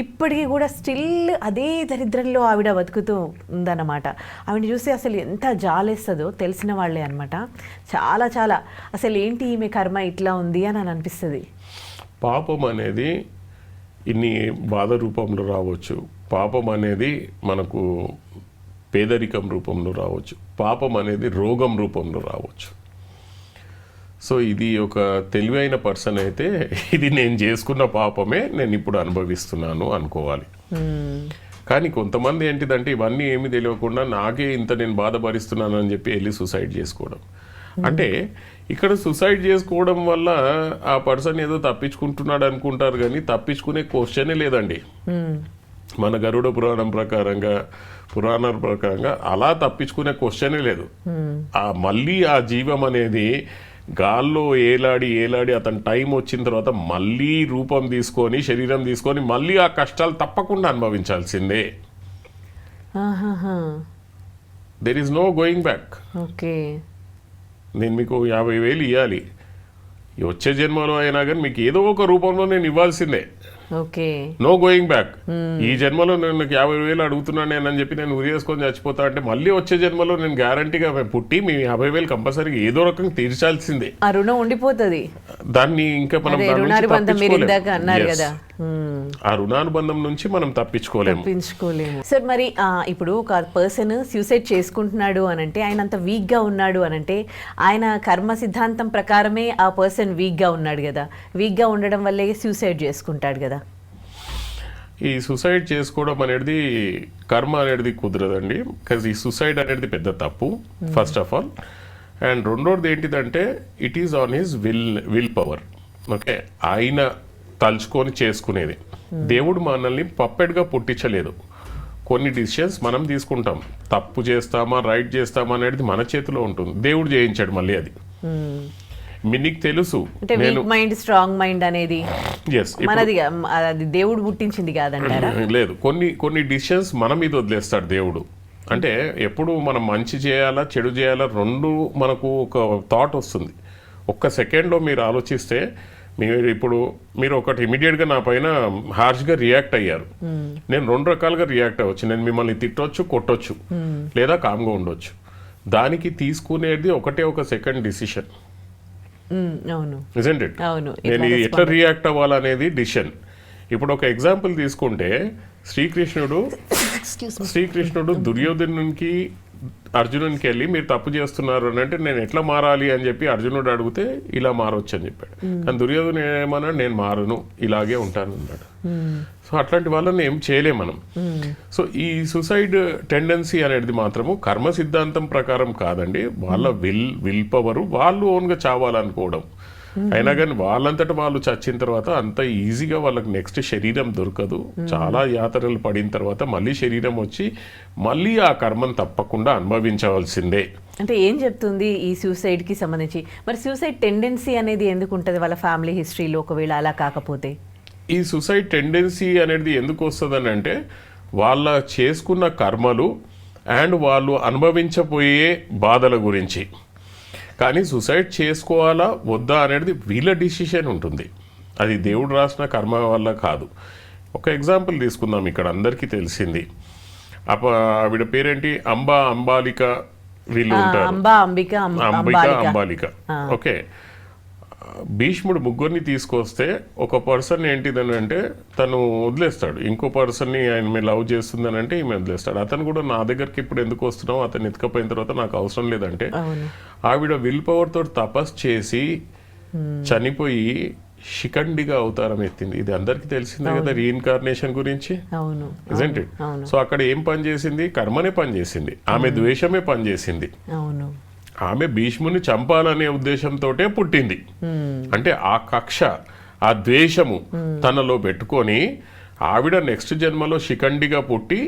ఇప్పటికీ కూడా స్టిల్ అదే దరిద్రంలో ఆవిడ బతుకుతూ ఉందన్నమాట. ఆవిడ చూస్తే అసలు ఎంత జాలేస్తుందో తెలిసిన వాళ్ళే అనమాట. చాలా చాలా అసలు ఏంటి ఈమె కర్మ ఇట్లా ఉంది అని అనిపిస్తుంది. పాపం అనేది ఇన్ని బాధ రూపంలో రావచ్చు. పాపం అనేది మనకు పేదరికం రూపంలో రావచ్చు, పాపం అనేది రోగం రూపంలో రావచ్చు. సో ఇది ఒక తెలివైన పర్సన్ అయితే ఇది నేను చేసుకున్న పాపమే నేను ఇప్పుడు అనుభవిస్తున్నాను అనుకోవాలి. కానీ కొంతమంది ఏంటిదంటే ఇవన్నీ ఏమి తెలియకుండా నాకే ఇంత నేను బాధపరిస్తున్నాను అని చెప్పి వెళ్ళి సూసైడ్ చేసుకోవడం. అంటే ఇక్కడ సూసైడ్ చేసుకోవడం వల్ల ఆ పర్సన్ ఏదో తప్పించుకుంటున్నాడు అనుకుంటారు, కానీ తప్పించుకునే క్వశ్చనే లేదండి. మన గరుడ పురాణం ప్రకారంగా అలా తప్పించుకునే క్వశ్చనే లేదు. మళ్ళీ ఆ జీవం అనేది గాల్లో ఏలాడి అతని టైం వచ్చిన తర్వాత మళ్ళీ రూపం తీసుకొని శరీరం తీసుకొని మళ్ళీ ఆ కష్టాలు తప్పకుండా అనుభవించాల్సిందే. There is no going back. Okay, నేను మీకు 50,000 ఇవ్వాలి, వచ్చే జన్మలో అయినా కానీ మీకు ఏదో ఒక రూపంలో నేను ఇవ్వాల్సిందే. Okay, no going back. ఈ జన్మలో నేను 50,000 అడుగుతున్నాను అని చెప్పి నేను ఉరి చేసుకొని చచ్చిపోతా అంటే మళ్ళీ వచ్చే జన్మలో నేను గ్యారంటీగా పుట్టి మీ 50,000 కంపల్సరీగా ఏదో రకంగా తీర్చాల్సిందే. ఆ రుణం ఉండిపోతుంది. దాన్ని ఇంకా మనం ఆ రుణానుబంధం నుంచి మనం తప్పించుకోలేము. సార్ మరి ఇప్పుడు ఒక పర్సన్ సూసైడ్ చేసుకుంటున్నాడు అని అంటే ఆయన అంత వీక్ గా ఉన్నాడు అని అంటే ఆయన కర్మ సిద్ధాంతం ప్రకారమే ఆ పర్సన్ వీక్ గా ఉన్నాడు కదా, వీక్ గా ఉండడం వల్లే సూసైడ్ చేసుకుంటాడు కదా. ఈ సూసైడ్ చేసుకోవడం అనేది కర్మ అనేది కుదరదండి. బికాజ్ ఈ సూసైడ్ అనేది పెద్ద తప్పు ఫస్ట్ ఆఫ్ ఆల్. అండ్ రెండోది ఏంటిదంటే it is on his will power. Okay, ఆయన తలుచుకొని చేసుకునేది. దేవుడు మనల్ని పప్పెట్గా పుట్టించలేదు. కొన్ని డిసిషన్స్ మనం తీసుకుంటాం, తప్పు చేస్తామా రైట్ చేస్తామా అనేది మన చేతిలో ఉంటుంది. దేవుడు చేయించాడు మళ్ళీ అది. మీకు తెలుసు మైండ్ స్ట్రాంగ్ మైండ్ అనేది మనది, అది దేవుడు పుట్టించింది కాదంటారా? లేదు, కొన్ని డిసిషన్స్ మన మీద వదిలేస్తాడు దేవుడు. అంటే ఎప్పుడు మనం మంచి చేయాలా చెడు చేయాలా రెండు మనకు ఒక థాట్ వస్తుంది. ఒక్క సెకండ్లో మీరు ఆలోచిస్తే మీరు ఒకటి ఇమీడియట్గా నా పైన హార్ష్గా రియాక్ట్ అయ్యారు. నేను 2 రకాలుగా రియాక్ట్ అవ్వచ్చు. నేను మిమ్మల్ని తిట్టొచ్చు, కొట్టొచ్చు, లేదా కామ్గా ఉండొచ్చు. దానికి తీసుకునేది ఒక సెకండ్ డిసిషన్. నేను ఎట్లా రియాక్ట్ అవ్వాలనేది డిసిషన్. ఇప్పుడు ఒక ఎగ్జాంపుల్ తీసుకుంటే శ్రీకృష్ణుడు దుర్యోధనునికి అర్జునునికి వెళ్ళి మీరు తప్పు చేస్తున్నారు అని అంటే నేను ఎట్లా మారాలి అని చెప్పి అర్జునుడు అడిగితే ఇలా మారొచ్చు అని చెప్పాడు. కానీ దుర్యోధను ఏమన్నాడు, నేను మారను, ఇలాగే ఉంటాను అన్నాడు. సో అట్లాంటి వాళ్ళని ఏం చేయలేం మనం. సో ఈ సూసైడ్ టెండెన్సీ అనేది మాత్రము కర్మ సిద్ధాంతం ప్రకారం కాదండి. వాళ్ళ విల్ పవర్, వాళ్ళు ఓన్గా చావాలనుకోవడం. అయినా కానీ వాళ్ళంతటా వాళ్ళు చచ్చిన తర్వాత అంత ఈజీగా వాళ్ళకి నెక్స్ట్ శరీరం దొరకదు. చాలా యాతనలు పడిన తర్వాత మళ్ళీ శరీరం వచ్చి మళ్ళీ ఆ కర్మను తప్పకుండా అనుభవించవలసిందే. అంటే ఏం చెప్తుంది ఈ సూసైడ్ కి సంబంధించి? మరి సూసైడ్ టెండెన్సీ అనేది ఎందుకు ఉంటుంది వాళ్ళ ఫ్యామిలీ హిస్టరీలో ఒకవేళ అలా కాకపోతే? ఈ సూసైడ్ టెండెన్సీ అనేది ఎందుకు వస్తుందని అంటే వాళ్ళ చేసుకున్న కర్మలు అండ్ వాళ్ళు అనుభవించబోయే బాధల గురించి. కానీ సూసైడ్ చేసుకోవాలా వద్దా అనేది వీళ్ళ డిసిషన్ ఉంటుంది. అది దేవుడు రాసిన కర్మ వల్ల కాదు. ఒక ఎగ్జాంపుల్ తీసుకుందాం, ఇక్కడ అందరికీ తెలిసింది. ఆవిడ పేరేంటి, అంబాలిక. వీళ్ళు ఉంటారు అంబాలిక. ఓకే, భీష్ముడు ముగ్గురిని తీసుకొస్తే ఒక పర్సన్ ఏంటిదని అంటే తను వదిలేస్తాడు. ఇంకో పర్సన్ని ఆయన లవ్ చేస్తుందని అంటే ఈమె వదిలేస్తాడు. అతను కూడా నా దగ్గరికి ఇప్పుడు ఎందుకు వస్తున్నావు, అతను ఎత్తుకపోయిన తర్వాత నాకు అవసరం లేదంటే ఆవిడ విల్ పవర్ తోటి తపస్సు చేసి చనిపోయి శిఖండిగా అవతారం ఎత్తింది. ఇది అందరికి తెలిసిందే కదా రీఇన్కార్నేషన్ గురించి. Isn't it? సో అక్కడ ఏం పని చేసింది? కర్మనే పని చేసింది. ఆమె ద్వేషమే పని చేసింది. ఆమె భీష్ముని చంపాలనే ఉద్దేశంతో పుట్టింది. అంటే ఆ కక్ష, ఆ ద్వేషము తనలో పెట్టుకొని ఆవిడ నెక్స్ట్ జన్మలో శిఖండిగా పుట్టి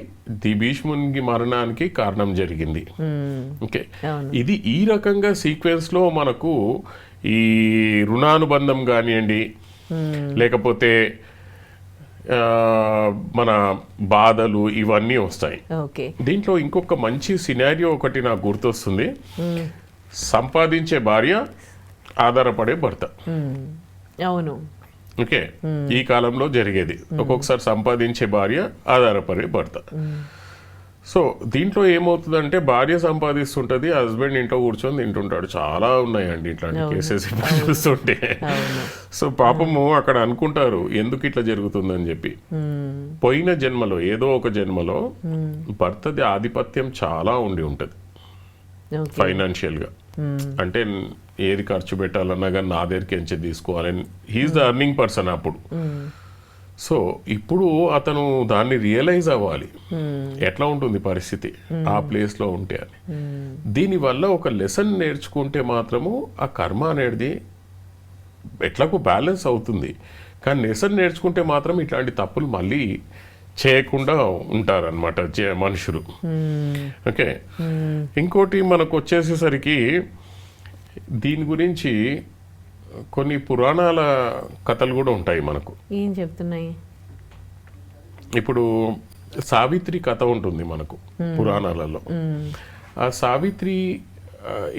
భీష్మునికి మరణానికి కారణం జరిగింది. ఓకే, ఇది ఈ రకంగా సీక్వెన్స్ లో మనకు ఈ రుణానుబంధం కానివ్వండి, లేకపోతే మన బాధలు ఇవన్నీ వస్తాయి. దీంట్లో ఇంకొక మంచి సినారియో ఒకటి నాకు గుర్తొస్తుంది. సంపాదించే భార్య, ఆధారపడే భర్త. అవును, ఓకే, ఈ కాలంలో జరిగేది. ఒక్కొక్కసారి సంపాదించే భార్య, ఆధారపడే భర్త. సో దీంట్లో ఏమవుతుందంటే భార్య సంపాదిస్తుంటది, హస్బెండ్ ఇంట్లో కూర్చొని తింటుంటాడు. చాలా ఉన్నాయండి ఇట్లాంటి కేసెస్ ఇప్పుడు చూస్తుంటే. సో పాపము అక్కడ అనుకుంటారు ఎందుకు ఇట్లా జరుగుతుందని చెప్పి. పోయిన జన్మలో ఏదో ఒక జన్మలో భర్తది ఆధిపత్యం చాలా ఉండి ఉంటది ఫైనాన్షియల్ గా. అంటే ఏది ఖర్చు పెట్టాలన్నా కానీ నా దగ్గరికి ఎంచి తీసుకోవాలని, హీఈస్ ద అర్నింగ్ పర్సన్ అప్పుడు. సో ఇప్పుడు అతను దాన్ని రియలైజ్ అవ్వాలి ఎట్లా ఉంటుంది పరిస్థితి ఆ ప్లేస్ లో ఉంటే అని. దీనివల్ల ఒక లెసన్ నేర్చుకుంటే మాత్రము ఆ కర్మ అనేది ఎట్లాగో బ్యాలెన్స్ అవుతుంది. కానీ లెసన్ నేర్చుకుంటే మాత్రం ఇట్లాంటి తప్పులు మళ్ళీ చేయకుండా ఉంటారనమాట మనుషులు. ఓకే, ఇంకోటి మనకు వచ్చేసేసరికి దీని గురించి కొన్ని పురాణాల కథలు కూడా ఉంటాయి మనకు. ఏం చెప్తున్నాయి? ఇప్పుడు సావిత్రి కథ ఉంటుంది మనకు పురాణాలలో. ఆ సావిత్రి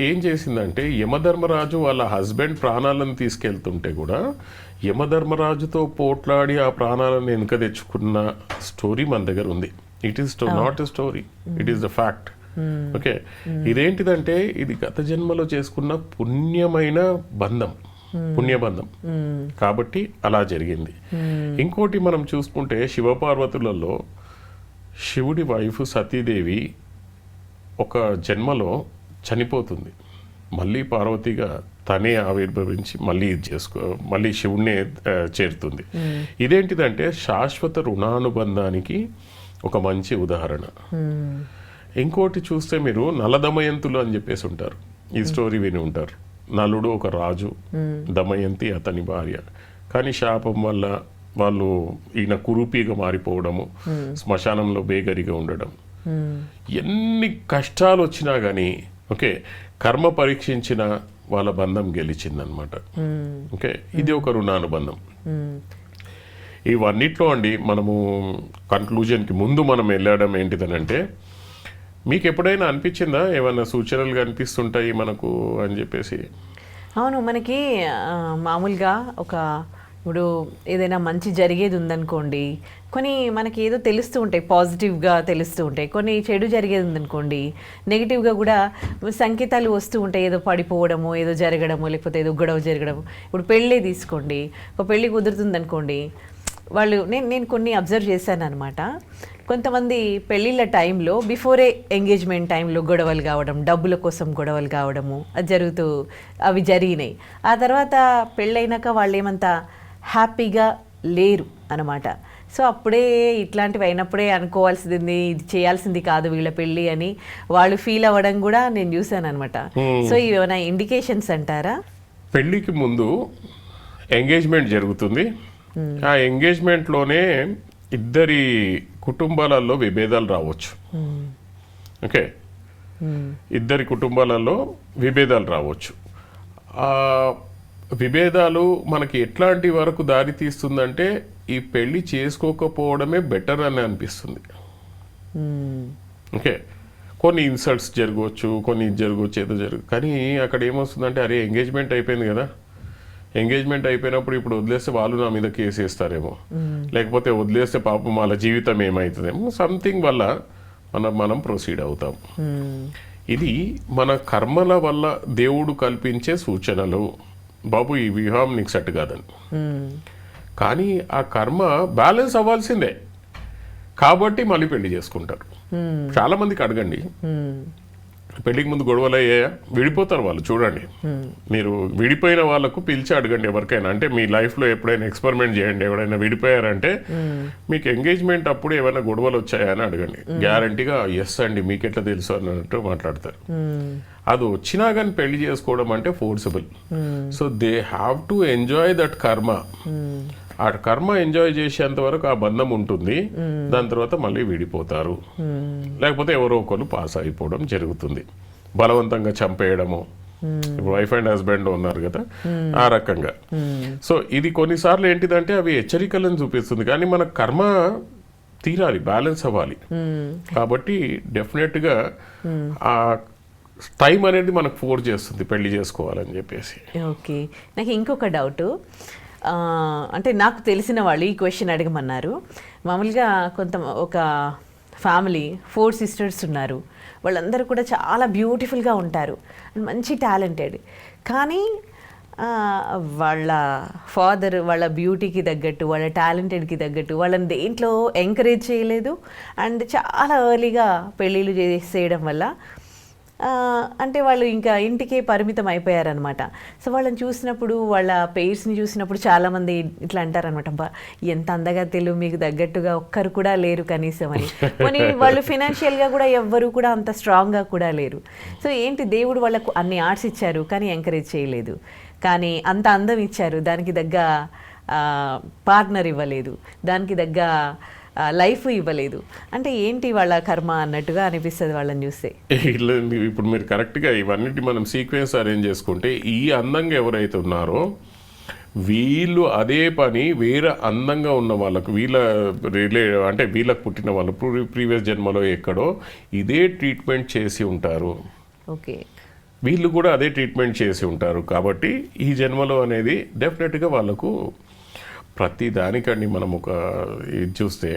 ఏం చేసిందంటే యమధర్మరాజు వాళ్ళ హస్బెండ్ ప్రాణాలను తీసుకెళ్తుంటే కూడా యమధర్మరాజుతో పోట్లాడి ఆ ప్రాణాలను వెనుక తెచ్చుకున్న స్టోరీ మన దగ్గర ఉంది. It is not a story, it is the fact. Okay, ఇదేంటిదంటే ఇది గత జన్మలో చేసుకున్న పుణ్యమైన బంధం, పుణ్యబంధం కాబట్టి అలా జరిగింది. ఇంకోటి మనం చూసుకుంటే శివపార్వతులలో శివుడి వైఫ్ సతీదేవి ఒక జన్మలో చనిపోతుంది, మళ్ళీ పార్వతిగా తనే ఆవిర్భవించి మళ్ళీ శివుడినే చేరుతుంది. ఇదేంటిదంటే శాశ్వత రుణానుబంధానికి ఒక మంచి ఉదాహరణ. ఇంకోటి చూస్తే మీరు నలదమయంతులు అని చెప్పేసి ఉంటారు, ఈ స్టోరీ విని ఉంటారు. నలుడు ఒక రాజు, దమయంతి అతని భార్య. కానీ శాపం వల్ల వాళ్ళు ఈయన కురూపిగా మారిపోవడము, శ్మశానంలో బేగరిగా ఉండడం, ఎన్ని కష్టాలు వచ్చినా కానీ ఓకే కర్మ పరీక్షించిన వాళ్ళ బంధం గెలిచిందనమాట. ఓకే, ఇది ఒక రుణానుబంధం. ఇవన్నిట్లో అండి మనము కన్క్లూజన్కి ముందు మనం వెళ్ళడం ఏంటిదనంటే, మీకు ఎప్పుడైనా అనిపించిందా ఏమైనా సూచనలు కనిపిస్తుంటాయి మనకు అని చెప్పేసి? అవును, మనకి మామూలుగా ఇప్పుడు ఏదైనా మంచి జరిగేది ఉందనుకోండి, కొన్ని మనకి ఏదో తెలుస్తూ ఉంటాయి, పాజిటివ్గా తెలుస్తూ ఉంటాయి. కొన్ని చెడు జరిగేది ఉందనుకోండి, నెగిటివ్గా కూడా సంకేతాలు వస్తూ ఉంటాయి, ఏదో పడిపోవడము, ఏదో జరగడము, లేకపోతే ఏదో గొడవ జరగడము. ఇప్పుడు పెళ్ళే తీసుకోండి, ఒక పెళ్ళి కుదురుతుందనుకోండి, వాళ్ళు నేను కొన్ని అబ్జర్వ్ చేశాను అనమాట. కొంతమంది పెళ్ళిళ్ళ టైంలో బిఫోరే ఎంగేజ్మెంట్ టైంలో గొడవలు కావడం, డబ్బుల కోసం గొడవలు కావడము అవి జరిగినాయి. ఆ తర్వాత పెళ్ళైనాక వాళ్ళు ఏమంతా హ్యాపీగా లేరు అనమాట. సో అప్పుడే ఇట్లాంటివి అయినప్పుడే అనుకోవాల్సింది, ఇది చేయాల్సింది కాదు వీళ్ళ పెళ్ళి అని వాళ్ళు ఫీల్ అవ్వడం కూడా నేను చూశాను అనమాట. సో ఇవి ఏమైనా ఇండికేషన్స్ అంటారా? పెళ్ళికి ముందు ఎంగేజ్మెంట్ జరుగుతుంది, ఆ ఎంగేజ్మెంట్లోనే ఇద్దరి కుటుంబాలలో విభేదాలు రావచ్చు. ఓకే, ఇద్దరి కుటుంబాలలో విభేదాలు రావచ్చు. ఆ విభేదాలు మనకి ఎట్లాంటి వరకు దారి తీస్తుందంటే ఈ పెళ్లి చేసుకోకపోవడమే బెటర్ అని అనిపిస్తుంది. ఓకే, కొన్ని ఇన్సల్ట్స్ జరగవచ్చు, కొన్ని జరగవచ్చు, ఏదో కానీ అక్కడ ఏమొస్తుందంటే అరే ఎంగేజ్మెంట్ అయిపోయింది కదా, ఎంగేజ్మెంట్ అయిపోయినప్పుడు ఇప్పుడు వదిలేస్తే వాళ్ళు నా మీద కేసు వేస్తారేమో, లేకపోతే వదిలేస్తే పాపం వాళ్ళ జీవితం ఏమవుతుందేమో, సంథింగ్ వల్ల మనం ప్రొసీడ్ అవుతాం. ఇది మన కర్మల వల్ల దేవుడు కల్పించే సూచనలు. బాబు ఈ వివాహం నీకు సెట్ కాదని, కానీ ఆ కర్మ బ్యాలెన్స్ అవ్వాల్సిందే కాబట్టి మళ్ళీ పెళ్లి చేసుకుంటారు. చాలా మందికి అడగండి, పెళ్లికి ముందు గొడవలు అయ్యాయా? విడిపోతారు వాళ్ళు. చూడండి, మీరు విడిపోయిన వాళ్ళకు పిలిచి అడగండి ఎవరికైనా. అంటే మీ లైఫ్లో ఎప్పుడైనా ఎక్స్పెరిమెంట్ చేయండి, ఎవరైనా విడిపోయారంటే మీకు ఎంగేజ్మెంట్ అప్పుడు ఏమైనా గొడవలు వచ్చాయా అని అడగండి. గ్యారంటీగా ఎస్ అండి మీకు ఎట్లా తెలుసు అన్నట్టు మాట్లాడతారు. అది వచ్చినా కానీ పెళ్లి చేసుకోవడం అంటే forcible. So they have to enjoy that కర్మ. ఆ కర్మ ఎంజాయ్ చేసేంత వరకు ఆ బంధం ఉంటుంది, దాని తర్వాత మళ్ళీ విడిపోతారు, లేకపోతే ఎవరో ఒకరు పాస్ అయిపోవడం జరుగుతుంది. బలవంతంగా చంపేయడము, ఇప్పుడు వైఫ్ అండ్ హస్బెండ్ ఉన్నారు కదా ఆ రకంగా. సో ఇది కొన్నిసార్లు ఏంటిదంటే అవి హెచ్చరికలను చూపిస్తుంది, కానీ మన కర్మ తీరాలి, బ్యాలెన్స్ అవ్వాలి. కాబట్టి డెఫినెట్గా ఆ టైం అనేది మనకు ఫోర్స్ చేస్తుంది పెళ్లి చేసుకోవాలని చెప్పేసి. ఓకే, నాకు ఇంకొక డౌట్, అంటే నాకు తెలిసిన వాళ్ళు ఈ క్వశ్చన్ అడగమన్నారు. మామూలుగా ఒక ఫ్యామిలీ 4 సిస్టర్స్ ఉన్నారు. వాళ్ళందరూ కూడా చాలా బ్యూటిఫుల్గా ఉంటారు అండ్ మంచి టాలెంటెడ్. కానీ వాళ్ళ ఫాదర్ వాళ్ళ బ్యూటీకి తగ్గట్టు, వాళ్ళ టాలెంటెడ్కి తగ్గట్టు వాళ్ళని దేంట్లో ఎంకరేజ్ చేయలేదు. అండ్ చాలా ఎర్లీగా పెళ్ళిళ్ళు చేసేయడం వల్ల అంటే వాళ్ళు ఇంకా ఇంటికే పరిమితం అయిపోయారనమాట. సో వాళ్ళని చూసినప్పుడు, వాళ్ళ పేర్స్ని చూసినప్పుడు చాలామంది ఇట్లా అంటారనమాట, అబ్బా ఎంత అందగా తెలుగు మీకు తగ్గట్టుగా ఒక్కరు కూడా లేరు కనీసం అని. కానీ వాళ్ళు ఫినాన్షియల్గా కూడా ఎవ్వరు కూడా అంత స్ట్రాంగ్గా కూడా లేరు. సో ఏంటి, దేవుడు వాళ్ళకు అన్ని ఆర్ట్స్ ఇచ్చారు కానీ ఎంకరేజ్ చేయలేదు. కానీ అంత అందం ఇచ్చారు, దానికి తగ్గ పార్ట్నర్ ఇవ్వలేదు, దానికి తగ్గ లైఫ్ ఇవ్వలేదు. అంటే ఏంటి వాళ్ళ కర్మ అన్నట్టుగా అనిపిస్తుంది వాళ్ళని చూస్తే. ఇప్పుడు మీరు కరెక్ట్గా ఇవన్నిటి మనం సీక్వెన్స్ అరేంజ్ చేసుకుంటే, ఈ అందంగా ఎవరైతే ఉన్నారో వీళ్ళు అదే పని వేరే అందంగా ఉన్న వాళ్ళకు, అంటే వీళ్ళకు పుట్టిన వాళ్ళు ప్రీవియస్ జన్మలో ఎక్కడో ఇదే ట్రీట్మెంట్ చేసి ఉంటారు. ఓకే, వీళ్ళు కూడా అదే ట్రీట్మెంట్ చేసి ఉంటారు. కాబట్టి ఈ జన్మలో అనేది డెఫినెట్గా వాళ్ళకు ప్రతి దానికండి మనం ఒక ఇది చూస్తే,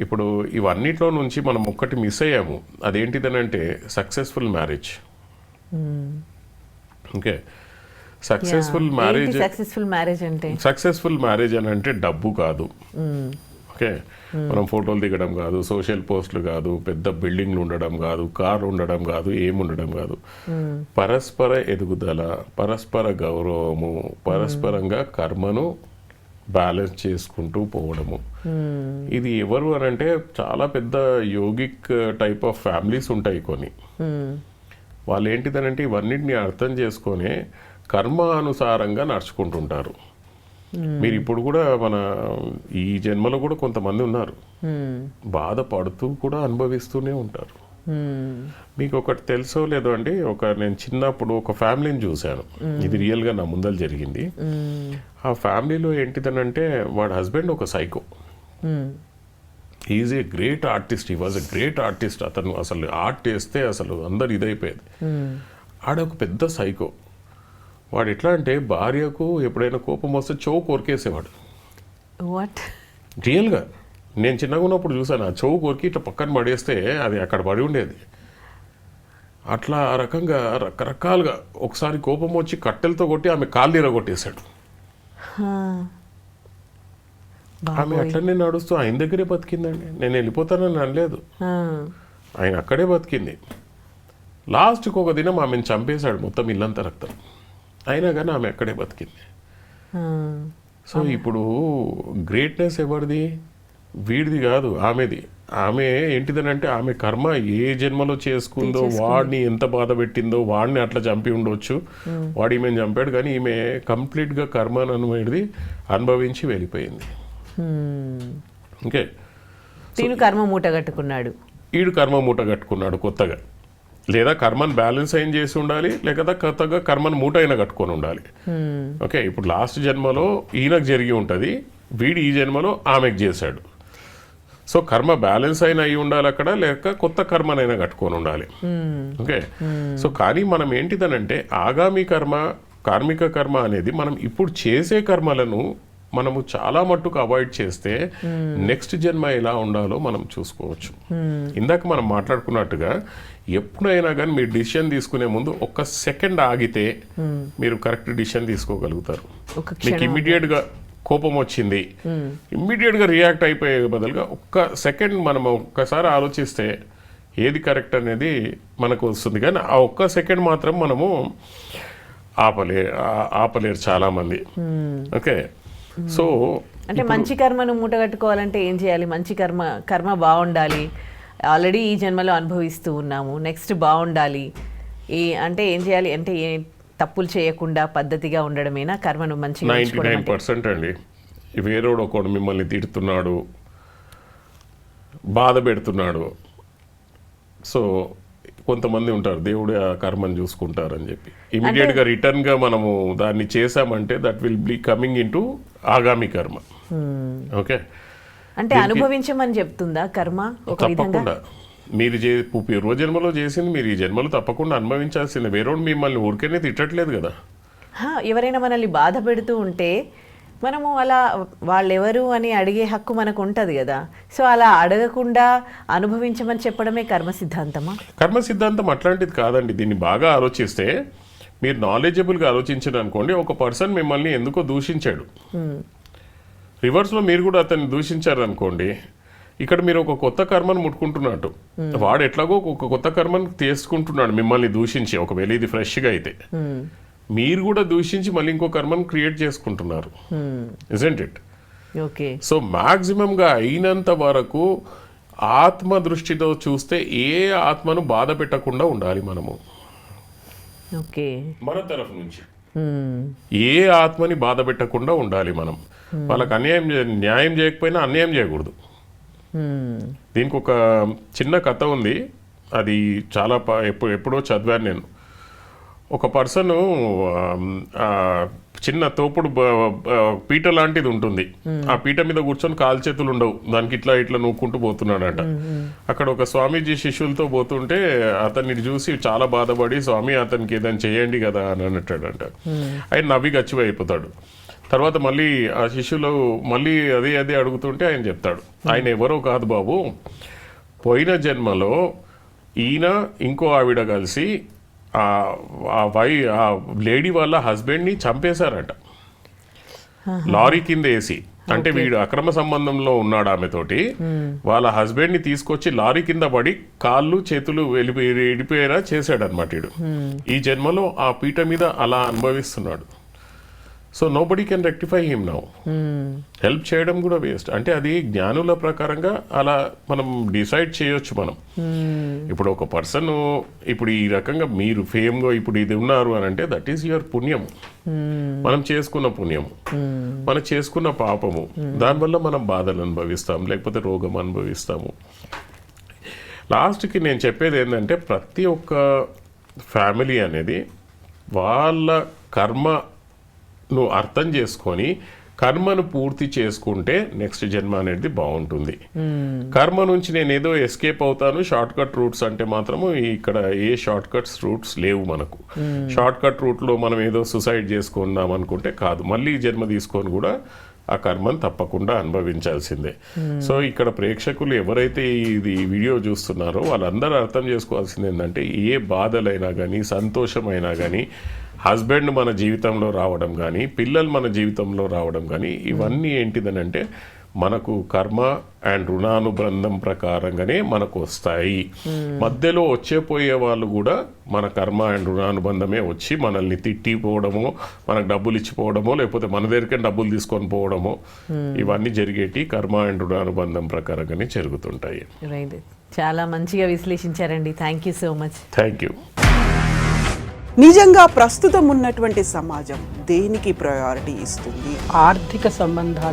ఇప్పుడు ఇవన్నిట్లో నుంచి మనం ఒక్కటి మిస్ అయ్యాము. అదేంటిదనంటే successful marriage. Okay, successful marriage అని అంటే డబ్బు కాదు. ఓకే, మనం ఫోటోలు దిగడం కాదు, సోషల్ పోస్టులు కాదు, పెద్ద బిల్డింగ్లు ఉండడం కాదు, కారు ఉండడం కాదు, ఏముండడం కాదు. పరస్పర ఎదుగుదల, పరస్పర గౌరవము, పరస్పరంగా కర్మను బ్యాలెన్స్ చేసుకుంటూ పోవడము. ఇది ఎవరు అని అంటే చాలా పెద్ద యోగిక్ టైప్ ఆఫ్ ఫ్యామిలీస్ ఉంటాయి కొన్ని. వాళ్ళు ఏంటిదనంటే ఇవన్నిటిని అర్థం చేసుకొని కర్మ అనుసారంగా నడుచుకుంటుంటారు. మీరు ఇప్పుడు కూడా మన ఈ జన్మలో కూడా కొంతమంది ఉన్నారు, బాధపడుతూ కూడా అనుభవిస్తూనే ఉంటారు. మీకు ఒకటి తెలుసో లేదో అండి, నేను చిన్నప్పుడు ఒక ఫ్యామిలీని చూశాను, ఇది రియల్గా నా ముందర జరిగింది. ఆ ఫ్యామిలీలో ఏంటిదనంటే వాడి హస్బెండ్ ఒక psycho. Is a great artist, he was a great artist. అతను అసలు ఆర్ట్ వేస్తే అసలు అందరు ఇదైపోయేది. ఆడ ఒక పెద్ద సైకో. వాడు ఎట్లా అంటే భార్యకు ఎప్పుడైనా కోపం వస్తే చెవు కొరికేసేవాడు. వాట్, రియల్గా నేను చిన్నగా ఉన్నప్పుడు చూసాను. ఆ చెవు కొరికి ఇట్లా పక్కన పడేస్తే అది అక్కడ పడి ఉండేది. అట్లా ఆ రకంగా రకరకాలుగా ఒకసారి కోపం వచ్చి కట్టెలతో కొట్టి ఆమె కాళ్ళు ఇరగొట్టేశాడు. ఆమె అట్లనే నడుస్తూ ఆయన దగ్గరే బతికిందండి. నేను వెళ్ళిపోతానని అనలేదు, ఆయన అక్కడే బతికింది. లాస్ట్కి ఒక దినం ఆమెను చంపేశాడు, మొత్తం ఇల్లంతా రక్తం. అయినా కానీ ఆమె అక్కడే బతికింది. సో ఇప్పుడు గ్రేట్నెస్ ఎవరిది? వీడిది కాదు, ఆమెది. ఆమె ఏంటిదనంటే ఆమె కర్మ ఏ జన్మలో చేసుకుందో, వాడిని ఎంత బాధ పెట్టిందో, వాడిని అట్లా చంపి ఉండొచ్చు, వాడు ఈమెను చంపాడు. కానీ ఈమె కంప్లీట్గా కర్మను అనుభవించి వెళ్ళిపోయింది. ఓకే, ఈడు కర్మ మూట కట్టుకున్నాడు కొత్తగా. లేదా కర్మను బ్యాలెన్స్ అయిన చేసి ఉండాలి, లేకపోతే కొత్తగా కర్మను మూట అయినా కట్టుకొని ఉండాలి. ఓకే, ఇప్పుడు లాస్ట్ జన్మలో ఈయనకు జరిగి ఉంటుంది, వీడు ఈ జన్మలో ఆమెకు చేశాడు. సో కర్మ బ్యాలెన్స్ అయినా అయి ఉండాలి అక్కడ, లేక కొత్త కర్మనైనా కట్టుకొని ఉండాలి. ఓకే, సో కానీ మనం ఏంటిదనంటే ఆగామి కర్మ, కార్మిక కర్మ అనేది మనం ఇప్పుడు చేసే కర్మలను మనము చాలా మట్టుకు అవాయిడ్ చేస్తే నెక్స్ట్ జన్మ ఎలా ఉండాలో మనం చూసుకోవచ్చు. ఇందాక మనం మాట్లాడుకున్నట్టుగా ఎప్పుడైనా కానీ మీరు డిసిషన్ తీసుకునే ముందు ఒక్క సెకండ్ ఆగితే మీరు కరెక్ట్ డిసిషన్ తీసుకోగలుగుతారు. మీకు ఇమ్మీడియట్గా కోపం వచ్చింది, ఇమ్మీడియట్గా రియాక్ట్ అయిపోయే బదులుగా ఒక్క సెకండ్ మనం ఒక్కసారి ఆలోచిస్తే ఏది కరెక్ట్ అనేది మనకు వస్తుంది. కానీ ఆ ఒక్క సెకండ్ మాత్రం మనము ఆపలేరు చాలామంది. ఓకే, సో అంటే మంచి కర్మను మూటగట్టుకోవాలంటే ఏం చేయాలి? మంచి కర్మ బాగుండాలి, ఆల్రెడీ ఈ జన్మలో అనుభవిస్తూ ఉన్నాము, నెక్స్ట్ బాగుండాలి. అంటే ఏం చేయాలి? అంటే తప్పులు చేయకుండా పద్ధతిగా ఉండడమేనా కర్మను మంచిగా? 99% అండి. వేరేడు ఒకడు మిమ్మల్ని తిడుతున్నాడు, బాధ పెడుతున్నాడు, సో కొంతమంది ఉంటారు దేవుడు ఆ కర్మను చూసుకుంటారని చెప్పి ఇమీడియట్ గా రిటర్న్ గా మనము దాన్ని చేసామంటే that will be coming into ఆగామి కర్మ. ఓకే, అంటే అనుభవించమని చెప్తుందా కర్మ? తప్పకుండా మీరు పూర్వ జన్మలో చేసింది మీరు ఈ జన్మలో తప్పకుండా అనుభవించాల్సిందే. వేరేవాడు మిమ్మల్ని ఊరికేనే తిట్టట్లేదు కదా. ఎవరైనా మనల్ని బాధ పెడుతూ ఉంటే మనము అలా వాళ్ళెవరు అని అడిగే హక్కు మనకు ఉంటుంది కదా, సో అలా అడగకుండా అనుభవించమని చెప్పడమే కర్మ సిద్ధాంతమా? కర్మ సిద్ధాంతం అట్లాంటిది కాదండి. దీన్ని బాగా ఆలోచిస్తే, మీరు నాలెడ్జబుల్గా ఆలోచించారు అనుకోండి, ఒక పర్సన్ మిమ్మల్ని ఎందుకో దూషించాడు, రివర్స్లో మీరు కూడా అతన్ని దూషించారు అనుకోండి, ఇక్కడ మీరు ఒక కొత్త కర్మను ముట్టుకుంటున్నట్టు. వాడు ఎట్లాగో ఒక కొత్త కర్మను తీసుకుంటున్నాడు మిమ్మల్ని దూషించి, ఒకవేళ ఇది ఫ్రెష్గా అయితే. మీరు కూడా దూషించి మళ్ళీ ఇంకో కర్మను క్రియేట్ చేసుకుంటున్నారు. Isn't it? ఓకే. సో గా అయినంత వరకు ఆత్మ దృష్టితో చూస్తే ఏ ఆత్మను బాధ పెట్టకుండా ఉండాలి మనము. ఓకే. మన తరఫు నుంచి ఏ ఆత్మని బాధ పెట్టకుండా ఉండాలి మనం. వాళ్ళకి న్యాయం చేయకపోయినా అన్యాయం చేయకూడదు. దీనికి ఒక చిన్న కథ ఉంది, అది చాలా ఎప్పుడో చదివాను నేను. ఒక పర్సన్ చిన్న తోపుడు పీట లాంటిది ఉంటుంది, ఆ పీట మీద కూర్చొని కాలు చేతులు ఉండవు, దానికి ఇట్లా ఇట్లా నూక్కుంటూ పోతున్నాడట. అక్కడ ఒక స్వామీజీ శిష్యులతో పోతుంటే అతన్ని చూసి చాలా బాధపడి, స్వామి అతనికి ఏదైనా చేయండి కదా అని అన్నట్టాడంట. ఆయన నవ్వి గచ్చిపోయిపోతాడు. తర్వాత మళ్ళీ ఆ శిష్యులు మళ్ళీ అదే అడుగుతుంటే ఆయన చెప్తాడు, ఆయన ఎవరో కాదు బాబు, పోయిన జన్మలో ఈయన ఇంకో ఆవిడ కలిసి ఆ లేడీ వాళ్ళ హస్బెండ్ని చంపేశారట, లారీ కింద వేసి. అంటే వీడు అక్రమ సంబంధంలో ఉన్నాడు ఆమెతోటి, వాళ్ళ హస్బెండ్ని తీసుకొచ్చి లారీ కింద పడి కాళ్ళు చేతులు వెళ్ళిపోయేలా చేశాడు అనమాట వీడు. ఈ జన్మలో ఆ పీట మీద అలా అనుభవిస్తున్నాడు. So nobody can rectify him now. Help చేయడం కూడా వేస్ట్. అంటే అది జ్ఞానుల ప్రకారంగా అలా మనం డిసైడ్ చేయొచ్చు మనం. ఇప్పుడు ఒక పర్సన్ ఇప్పుడు ఈ రకంగా మీరు ఫేమ్గా ఇప్పుడు ఇది ఉన్నారు అని అంటే దట్ ఈస్ యువర్ పుణ్యము, మనం చేసుకున్న పుణ్యము, మనం చేసుకున్న పాపము. దానివల్ల మనం బాధలు అనుభవిస్తాం, లేకపోతే రోగం అనుభవిస్తాము. లాస్ట్కి నేను చెప్పేది ఏంటంటే, ప్రతి ఒక్క ఫ్యామిలీ అనేది వాళ్ళ కర్మను అర్థం చేసుకొని కర్మను పూర్తి చేసుకుంటే నెక్స్ట్ జన్మ అనేది బాగుంటుంది. కర్మ నుంచి నేను ఏదో ఎస్కేప్ అవుతాను షార్ట్ కట్ రూట్స్ అంటే మాత్రము ఇక్కడ ఏ షార్ట్ కట్స్ రూట్స్ లేవు మనకు. షార్ట్ కట్ రూట్లో మనం ఏదో సుసైడ్ చేసుకుందాం అనుకుంటే కాదు, మళ్ళీ జన్మ తీసుకొని కూడా ఆ కర్మను తప్పకుండా అనుభవించాల్సిందే. సో ఇక్కడ ప్రేక్షకులు ఎవరైతే ఇది వీడియో చూస్తున్నారో వాళ్ళందరూ అర్థం చేసుకోవాల్సింది ఏంటంటే, ఏ బాధలైనా కానీ సంతోషమైనా కానీ, హస్బెండ్ మన జీవితంలో రావడం కానీ, పిల్లలు మన జీవితంలో రావడం కానీ, ఇవన్నీ ఏంటిదనంటే మనకు కర్మ అండ్ రుణానుబంధం ప్రకారంగానే మనకు వస్తాయి. మధ్యలో వచ్చేపోయే వాళ్ళు కూడా మన కర్మ అండ్ రుణానుబంధమే వచ్చి మనల్ని తిట్టిపోవడమో, మనకు డబ్బులు ఇచ్చిపోవడమో, లేకపోతే మన దగ్గరికి డబ్బులు తీసుకొని పోవడమో, ఇవన్నీ జరిగేటి కర్మ అండ్ రుణానుబంధం ప్రకారంగానే జరుగుతుంటాయి. చాలా మంచిగా విశ్లేషించారండి. Thank you so much. Thank you. నిజంగా ప్రస్తుతం ఉన్నటువంటి సమాజం దేనికి ప్రయారిటీ ఇస్తుంది? ఆర్థిక సంబంధాల